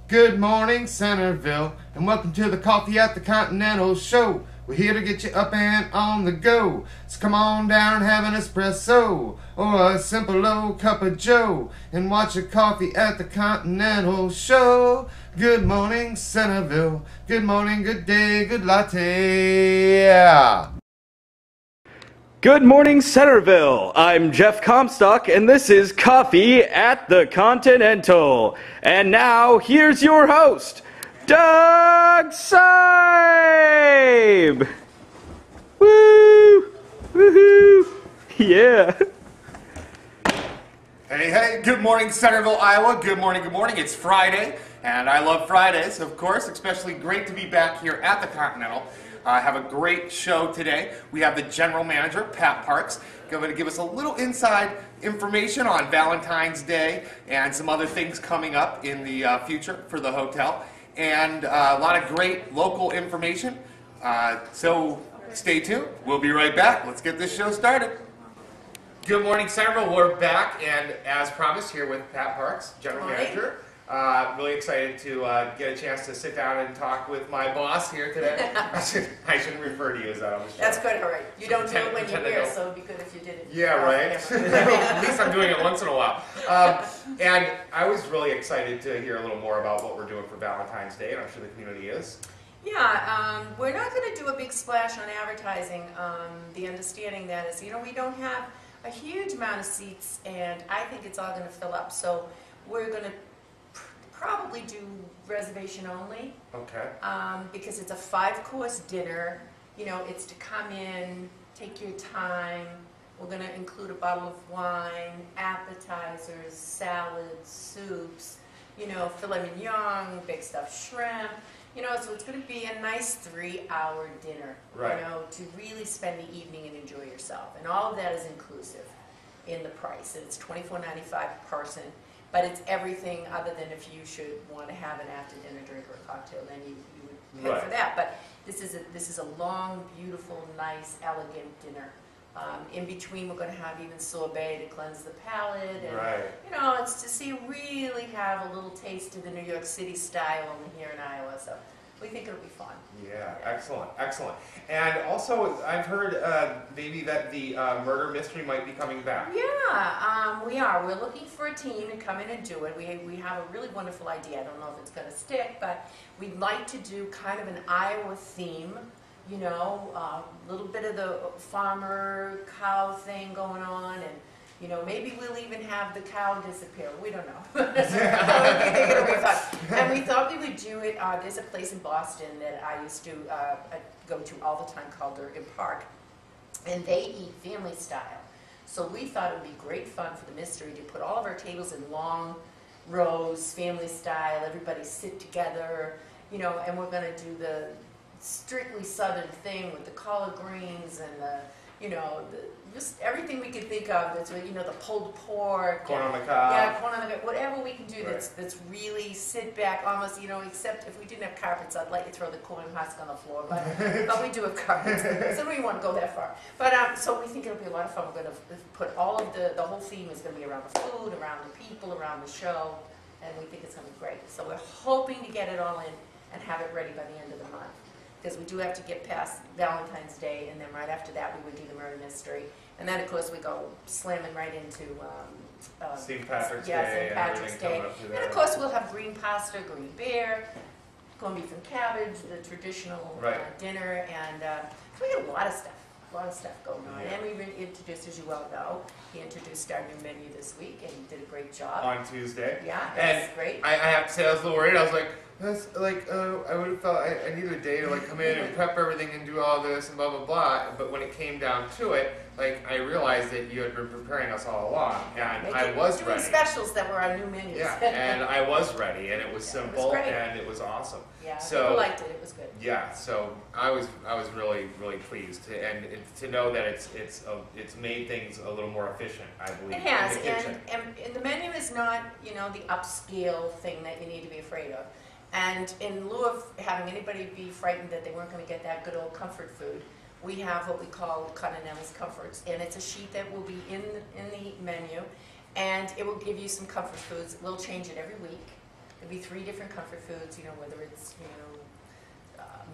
Good morning, Centerville, and welcome to the Coffee at the Continental show. We're here to get you up and on the go. So come on down and have an espresso or a simple old cup of joe and watch a Coffee at the Continental show. Good morning, Centerville. Good morning, good day, good latte. Yeah. Good morning, Centerville. I'm Jeff Comstock, and this is Coffee at the Continental. And now, here's your host, Doug Saib! Woo! Woohoo! Yeah! Hey, good morning, Centerville, Iowa. Good morning, It's Friday, and I love Fridays, of course, especially great to be back here at the Continental. I have a great show today. We have the general manager, Pat Parks, going to give us a little inside information on Valentine's Day and some other things coming up in the future for the hotel, and a lot of great local information. So stay tuned. We'll be right back. Let's get this show started. Good morning, Centerville. We're back, and as promised, here with Pat Parks, general manager. Really excited to get a chance to sit down and talk with my boss here today. I shouldn't refer to you as that on the show. That's good, all right. You don't do it when you're here, so it'd be good if you did it. Yeah, right? At least I'm doing it once in a while. And I was really excited to hear a little more about what we're doing for Valentine's Day, and I'm sure the community is. Yeah, we're not going to do a big splash on advertising. The understanding that is, we don't have a huge amount of seats, and I think it's all going to fill up. So we're going to probably do reservation only. Okay. Because it's a 5-course dinner. It's to come in, take your time. We're going to include a bottle of wine, appetizers, salads, soups, filet mignon, big stuffed shrimp. So it's going to be a nice 3-hour dinner, right. To really spend the evening and enjoy yourself. And all of that is inclusive in the price. And it's $24.95 per person. But it's everything other than if you should want to have an after-dinner drink or a cocktail, then you would pay for that. But this is a long, beautiful, nice, elegant dinner. In between, we're going to have even sorbet to cleanse the palate, and it's to see really have a little taste of the New York City style only here in Iowa. So we think it'll be fun. Yeah, excellent. And also, I've heard maybe that the murder mystery might be coming back. Yeah, we are. We're looking for a team to come in and do it. We have a really wonderful idea. I don't know if it's going to stick, but we'd like to do kind of an Iowa theme. A little bit of the farmer cow thing going on, and maybe we'll even have the cow disappear. We don't know. We think it'll be fun. And we thought we would do it. There's a place in Boston that I used to go to all the time called Durgan Park, and they eat family style. So we thought it would be great fun for the mystery to put all of our tables in long rows, family style. Everybody sit together, and we're going to do the strictly southern thing with the collard greens and just everything we could think of. That's the pulled pork, corn on the cob. Yeah, corn on the cob. Whatever we can do that's really sit back, almost except if we didn't have carpets, I'd let you throw the corn husk on the floor. But we do have carpets, so we don't want to go that far. But so we think it'll be a lot of fun. We're going to put all of the whole theme is going to be around the food, around the people, around the show, and we think it's going to be great. So we're hoping to get it all in and have it ready by the end of the month, because we do have to get past Valentine's Day, and then right after that we would do the murder mystery. And then, of course, we go slamming right into St. Patrick's Day. Yeah, St. Patrick's Day. And, of course, we'll have green pasta, green beer, corned beef and cabbage, the traditional dinner, and so we got a lot of stuff going on. Yeah. And we introduced, as you well know, he introduced our new menu this week, and he did a great job. On Tuesday. Yeah, that's great. I have to say, I was a little worried. I was like, I would have felt I needed a day to come in and prep everything and do all this and blah blah blah. But when it came down to it, I realized that you had been preparing us all along, and I was ready. Doing specials that were our new menus. Yeah, and I was ready, and it was simple, and it was awesome. Yeah, so people liked it. It was good. Yeah, so I was really pleased to know that it's made things a little more efficient. I believe it has, in the kitchen. And the menu is not the upscale thing that you need to be afraid of. And in lieu of having anybody be frightened that they weren't going to get that good old comfort food, we have what we call Continental's Comforts, and it's a sheet that will be in the menu, and it will give you some comfort foods. We'll change it every week. There'll be 3 different comfort foods, you know, whether it's, you know,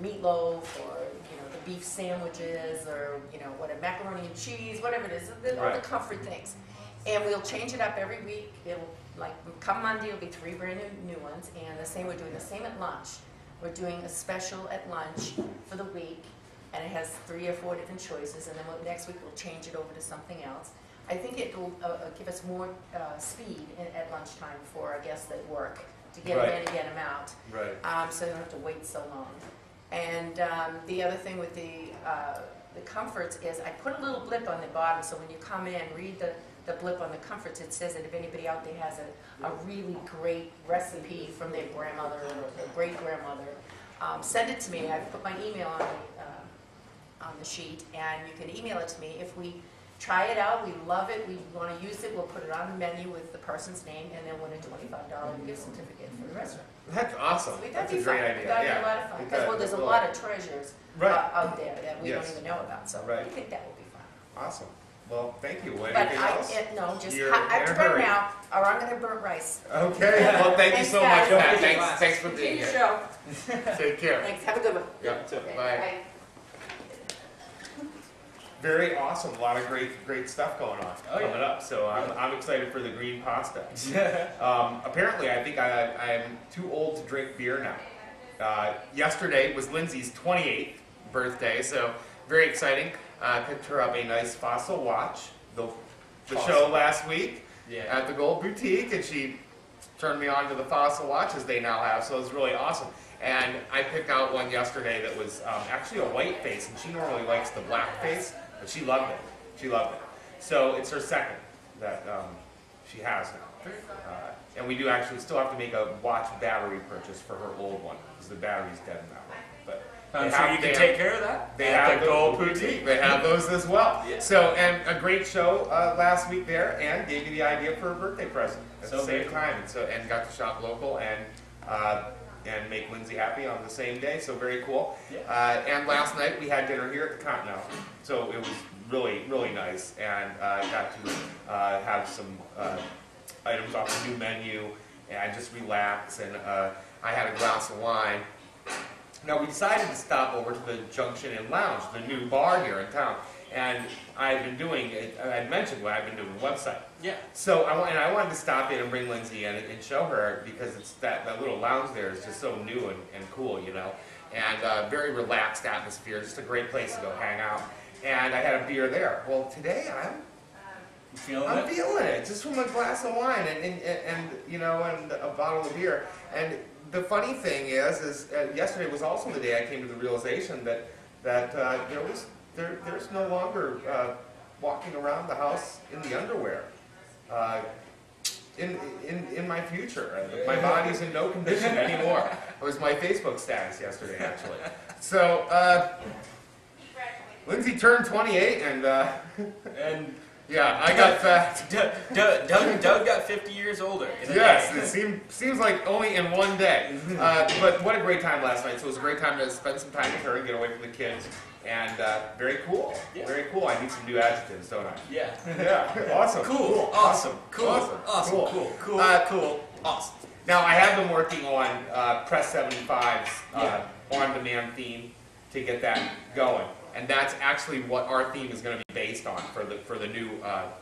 meatloaf or, you know, the beef sandwiches or, you know, what a macaroni and cheese, whatever it is, all the comfort things. And we'll change it up every week. It'll, like, come Monday, it'll be 3 brand new ones. And the same, we're doing the same at lunch. We're doing a special at lunch for the week, and it has 3 or 4 different choices. And then next week we'll change it over to something else. I think it will give us more speed at lunchtime for our guests at work to get them in and get them out. So they don't have to wait so long. And the other thing with the comforts is I put a little blip on the bottom, so when you come in, read the blip on the comforts. It says that if anybody out there has a really great recipe from their grandmother or their great-grandmother, send it to me. I've put my email on the sheet, and you can email it to me. If we try it out, we love it, we want to use it, we'll put it on the menu with the person's name, and then win a $25 gift certificate for the restaurant. That's awesome. That'd be fun. That'd be a lot of fun. Because there's a lot of treasures out there that we don't even know about. So I think that will be fun. Awesome. Well, thank you. Anything else? No, just I have to burn now, or I'm going to burn rice. Okay. Well, thank you so much, Pat. Thanks for being here. Show. Take care. Thanks. Have a good one. Yep. Bye. Very awesome. A lot of great stuff going on coming up. So I'm excited for the green pasta. Apparently, I think I'm too old to drink beer now. Yesterday was Lindsay's 28th birthday, so very exciting. Picked her up a nice fossil watch. The show last week at the Gold Boutique, and she turned me on to the fossil watch as they now have. So it was really awesome. And I picked out one yesterday that was actually a white face, and she normally likes the black face. But she loved it. She loved it. So it's her second that she has now. And we do actually still have to make a watch battery purchase for her old one because the battery's dead in that one. But I'm sure you can take care of that. They have the Gold Boutique. They have those as well. Yeah. So, and a great show last week there, and gave me the idea for a birthday present at the same time. And got to shop local and make Lindsay happy on the same day, so very cool. Yeah. And last night we had dinner here at the Continental, so it was really, really nice, and got to have some items off the new menu, and just relax, and I had a glass of wine. Now we decided to stop over to the Junction and Lounge, the new bar here in town, and I've been doing it, I'd mentioned what I've been doing the website. Yeah. So I wanted to stop in and bring Lindsay in and show her, because it's that little lounge there is just so new and cool, you know, and very relaxed atmosphere, just a great place to go hang out. And I had a beer there. Well, today I'm feeling it, just from a glass of wine and you know, and a bottle of beer. And the funny thing is yesterday was also the day I came to the realization that there's no longer walking around the house in the underwear. In my future, my body's in no condition anymore. It was my Facebook status yesterday, actually. So Lindsay turned 28, and yeah, I got fat. Doug got 50 years older. Yes, it seems like only in one day. But what a great time last night. So it was a great time to spend some time with her and get away from the kids. And very cool. Yeah. Very cool. I need some new adjectives, don't I? Yeah. Yeah. Awesome. Cool. Awesome. Cool. Awesome. Awesome. Cool. Cool. Cool. Cool. Awesome. Now, I have been working on Press 75's on-demand theme to get that going. And that's actually what our theme is going to be based on for the new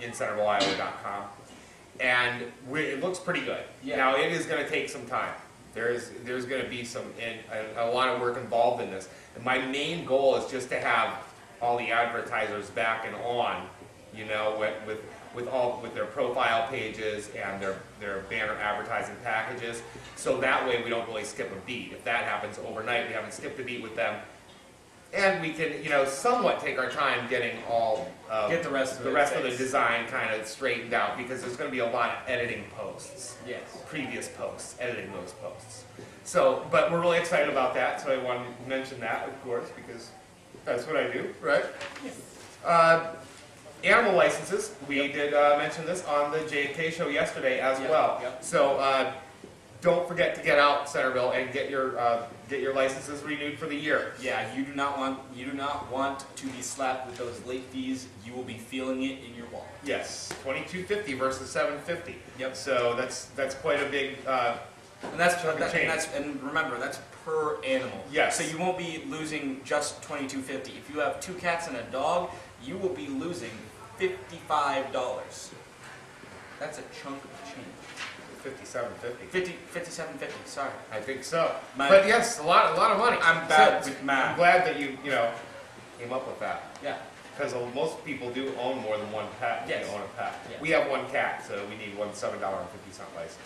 InCentralIowa.com. And it looks pretty good. Yeah. Now, it is going to take some time. There's going to be a lot of work involved in this. And my main goal is just to have all the advertisers back and on, you know, with their profile pages and their banner advertising packages. So that way we don't really skip a beat. If that happens overnight, we haven't skipped a beat with them. And we can, you know, somewhat take our time getting get the rest of the design kind of straightened out, because there's going to be a lot of editing posts. Yes. Previous posts, editing those posts. So, but we're really excited about that. So I wanted to mention that, of course, because that's what I do, right? Yeah. Animal licenses. We did mention this on the JFK show yesterday as well. Yep. So don't forget to get out, Centerville, and get your licenses renewed for the year. Yeah, you do not want to be slapped with those late fees. You will be feeling it in your wallet. Yes, $22.50 versus $7.50. Yep. So that's quite a big And that's, Chunk of change. and remember, that's per animal. Yes. So you won't be losing just $22.50. If you have 2 cats and a dog, you will be losing $55. That's a chunk of change. $57.50. $57.50. Sorry. I think so. My- But yes, a lot of money. I'm bad So, with math. I'm glad that you came up with that. Yeah. Because most people do own more than one pet. Yes. They own a pet. Yes. We have 1 cat, so we need one $7.50 license.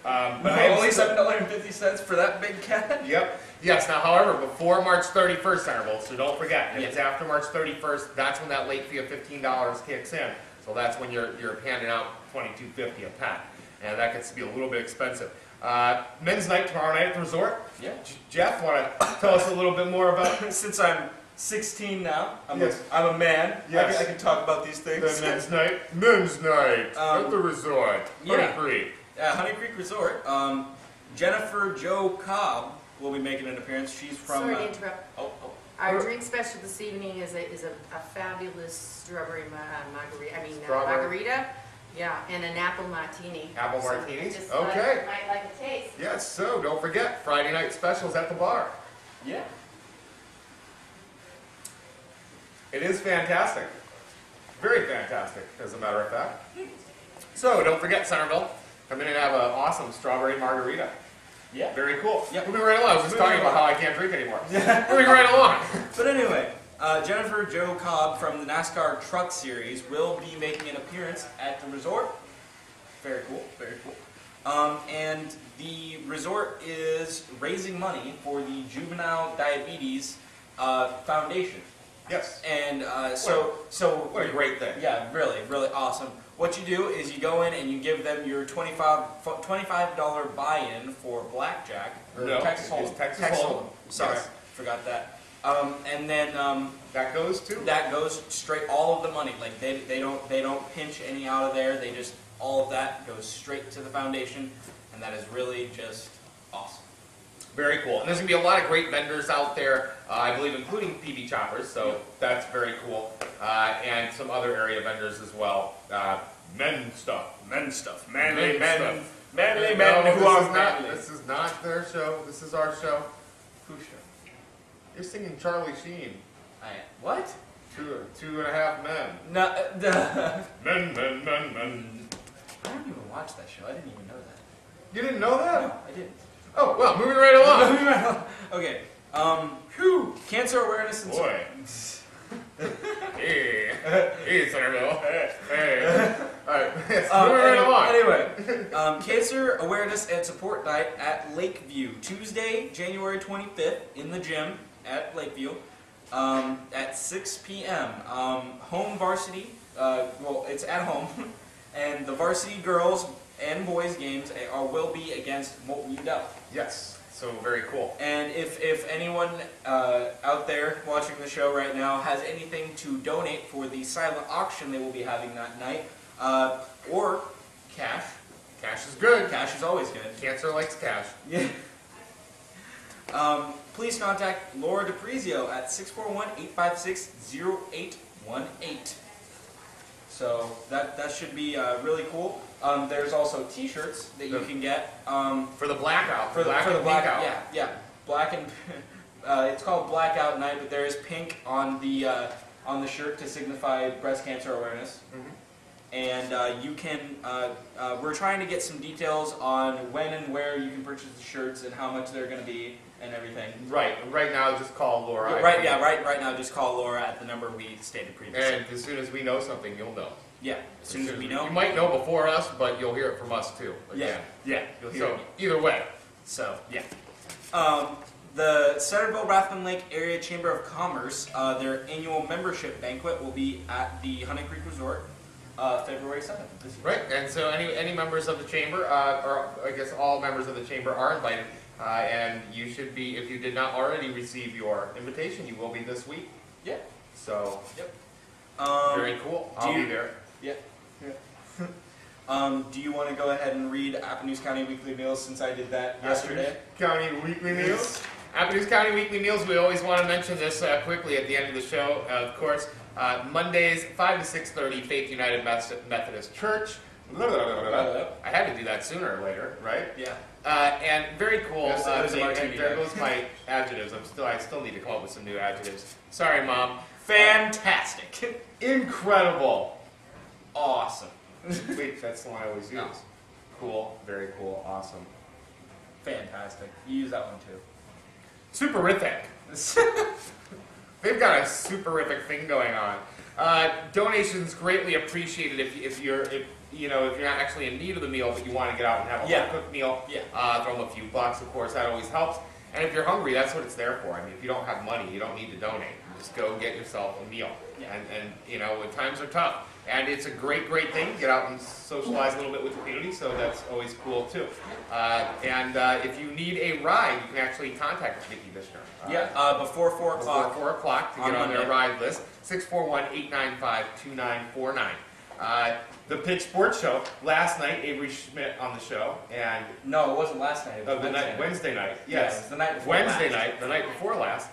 But But I am only still- $7.50 for that big cat? Yep. Yes. Now, however, before March 31st, Centerville, so don't forget, if Yeah. it's after March 31st, that's when that late fee of $15 kicks in. So that's when you're handing out $22.50 a pet, and that gets to be a little bit expensive. Men's night tomorrow night at the resort. Yeah. Jeff, want to tell us a little bit more about Since I'm 16 now, Yes. I'm a man. Yes. I can talk about these the things. men's night? Men's night at the resort. yeah. Honey Creek. Honey Creek Resort. Jennifer Jo Cobb will be making an appearance. She's from. Sorry to interrupt. Oh. Our drink special this evening is a fabulous strawberry margarita. Strawberry. Margarita. Yeah, and an apple martini. Apple So martinis? just Okay. might like a taste. Yes, so don't forget, Friday night specials at the bar. Yeah. It is fantastic. Very fantastic, as a matter of fact. So don't forget, Centerville, come in and have an awesome strawberry margarita. Yeah. Very cool. Yep. Moving right along. I was just Moving talking about along. how I can't drink anymore. Moving right along. But anyway, Jennifer Jo Cobb from the NASCAR Truck Series will be making an appearance at the resort. Very cool, very cool. And the resort is raising money for the Juvenile Diabetes Foundation. Yes. And What a great thing. yeah, really, really awesome. What you do is you go in and you give them your $25 buy-in for blackjack. Or No, Texas it's Hold'em. Texas Hold'em. Sorry, Yes. forgot that. And then That goes to? that goes straight, all of the money. Like they don't pinch any out of there. They just, all of that goes straight to the foundation, and that is really just awesome. Very cool. And there's going to be a lot of great vendors out there, I believe, including PB Choppers, so that's very cool. And some other area vendors as well. Men's stuff. Men stuff, Manly men. manly No, men who this are is not- manly. This is not their show. This is our show. Who's show? You're singing Charlie Sheen. What? Two and a half men. No, Men. I don't even watch that show. I didn't even know that. You didn't know that? No, I didn't. Oh, well, moving right along. Okay. Cancer awareness and Boy. Hey, Centerville. Hey. All right, yes, moving right along. Anyway, Cancer Awareness and Support Night at Lakeview, Tuesday, January 25th, in the gym at Lakeview, at 6 p.m. Home varsity, well, it's at home, and the varsity girls and boys games will be against Molten Udell. Yes, so very cool. And if anyone out there watching the show right now has anything to donate for the silent auction they will be having that night, or cash. Cash is good. Cash is always good. Cancer likes cash. Yeah. Please contact Laura DePrizio at 641-856-0818. So that should be really cool. There's also T-shirts that you can get For the blackout. for the and blackout. pink out. Yeah, black and it's called Blackout Night, but there is pink on the shirt to signify breast cancer awareness. Mhm. And you can. We're trying to get some details on when and where you can purchase the shirts and how much they're going to be and everything. Right now, just call Laura. Right now, just call Laura at the number we stated previously. And as soon as we know something, you'll know. Yeah, as soon as we know. You might know before us, but you'll hear it from us too. Again. Yeah, you'll hear So it. either way. So, yeah. The Centerville Rathbun Lake Area Chamber of Commerce, their annual membership banquet will be at the Honey Creek Resort, February 7th this year. Right, and so any members of the chamber, or I guess all members of the chamber are invited, and you should be, if you did not already receive your invitation, you will be this week. Yeah. So, Yep. very cool. I'll be there. Yeah. Do you want to go ahead and read Appanoose County Weekly Meals since I did that yesterday? County Weekly Meals. Appanoose County Weekly Meals, we always want to mention this quickly at the end of the show. Of course, Mondays, 5 to 6:30, Faith United Methodist Church. I had to do that sooner or later, right? Yeah. And very cool. Yes, it was a And martini, there yeah. goes my adjectives. I still need to come up with some new adjectives. Sorry, Mom. Fantastic. Incredible. Awesome. Wait, that's the one I always use. No. Cool. Very cool. Awesome. Fantastic. You use that one too. Superific. They've got a superific thing going on. Donations greatly appreciated if you're not actually in need of the meal, but you want to get out and have a Yeah. home cooked meal. Yeah. Throw them a few bucks, of course. That always helps. And if you're hungry, that's what it's there for. I mean, if you don't have money, you don't need to donate. Just go get yourself a meal. Yeah. And when times are tough. And it's a great thing. Get out and socialize a little bit with the community, so that's always cool too. If you need a ride, you can actually contact the Vicky Bishner. Before 4 o'clock. Before 4 o'clock to get on their ride list. 641-895-2949. The Pitch Sports Show. Last night, Avery Schmidt on the show, and No, it wasn't last night. It was Wednesday night. Yeah, Yes, it was the night before Wednesday last. night, the night before last.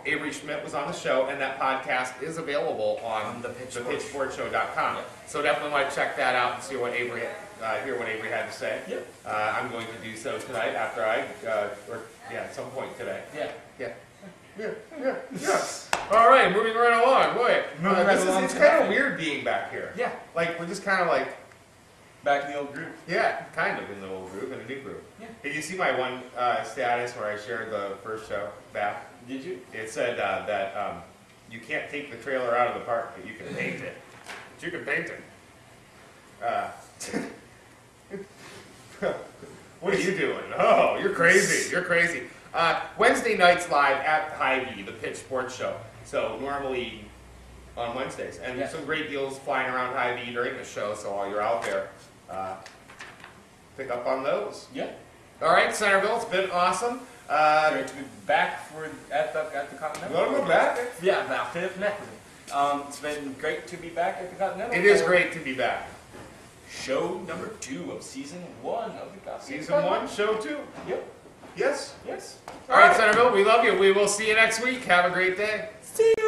Avery Schmidt was on the show, and that podcast is available on the pitchsportshow.com. Yeah. So definitely want to check that out and see what hear what Avery had to say. Yep. I'm going to do so tonight after at some point today. Yeah. Yeah. All right, moving right along. Boy, Moving right along it's to kind that. of weird being back here. Yeah. Like we're just kind of like. Back to the old group. Yeah, kind of in the old group and a new group. Yeah. Did you see my one status where I shared the first show back? Did you? It said that you can't take the trailer out of the park, but you can paint it. But you can paint it. What are you doing? Oh, you're crazy. You're crazy. Wednesday nights live at Hy-Vee, the Pitch Sports Show. So normally on Wednesdays. And Yeah. some great deals flying around Hy-Vee during the show, so while you're out there, pick up on those. Yeah. All right, Centerville, it's been awesome. Great to be back at the Continental. You want to go back? Yeah, back to it's been great to be back at the Continental. It is great to be back. Show number 2 of season 1 of the Gospel. Season 1, show 2. Yep. Yes? Yes. All right, Centerville, we love you. We will see you next week. Have a great day. See you.